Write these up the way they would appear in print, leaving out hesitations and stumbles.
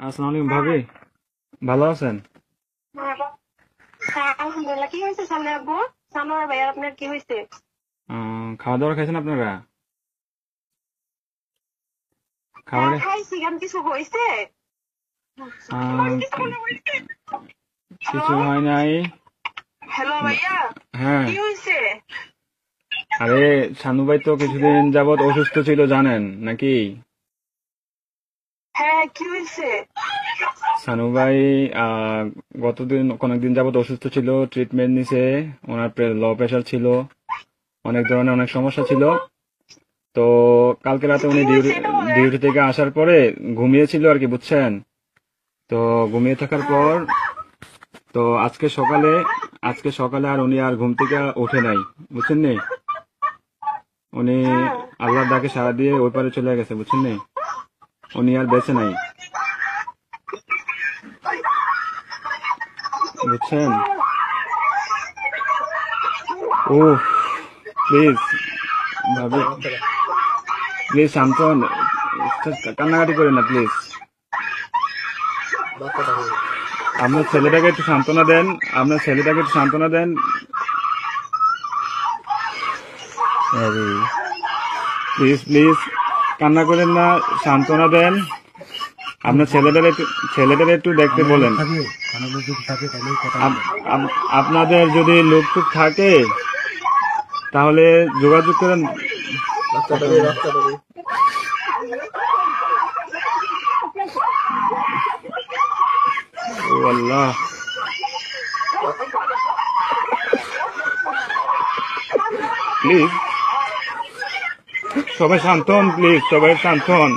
আসসালামু আলাইকুম ভাবি, ভালো আছেন? হ্যাঁ, হ্যাঁ, আলহামদুলিল্লাহ। কি হয়েছে সামনে আব্বু? সানোয়ার ভাইয়ার আপনার কি হয়েছে? খাওয়া দাওয়া খাইছেন আপনারা? হ্যাঁ খাবারে খাইছি, কেন কিছু হয়েছে? আহ, হ্যালো, কিছু হয় নাই। হ্যালো ভাইয়া, হ্যাঁ, কি হয়েছে? আরে শানু ভাই তো কিছুদিন যাবত অসুস্থ ছিল জানেন নাকি? হ্যাঁ কি হয়েছে? শানু ভাই কয়েকদিন যাবত অসুস্থ ছিল, ট্রিটমেন্ট নিছে। ওনার লো প্রেশার ছিল, অনেক ধরনের অনেক সমস্যা ছিল। তো কালকে রাতে কি উনি হয়েছে এটা বলেন। ডিউটি থেকে আসার পরে ঘুমিয়েছিল আর কি, বুঝছেন? তো ঘুমিয়ে থাকার হ্যাঁ, পর তো আজকে সকালে আর উনি আর ঘুম থেকে ওঠে নাই, বুঝছেন নি? উনি হ্যাঁ, আল্লাহর ডাকে সাড়া দিয়ে ওই পারে চলে গেছে, বুঝছেন নি? উনি আর বেঁচে নাই, বুঝছেন? ও প্লিজ ভাবি, প্লিজ শান্ত হন, কান্নাকাটি করেন না প্লিজ। আপনার ছেলেটাকে একটু সান্ত্বনা দেন, আপনার ছেলেটাকে একটু সান্ত্বনা দেন। প্লিজ প্লিজ কান্না করেন না, সান্ত্বনা দেন। আপনার ছেলেদের একটু দেখতে বলেন। আপনাদের যদি লোক টুক থাকে তাহলে যোগাযোগ করেন। ও আল্লাহ, প্লিজ সবাই শান্ত হন, প্লিজ সবাই শান্ত হন,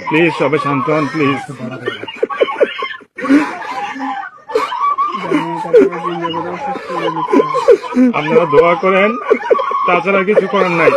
প্লিজ সবাই শান্ত হন, প্লিজ। আপনারা দোয়া করেন, তাছাড়া কিছু করার নাই।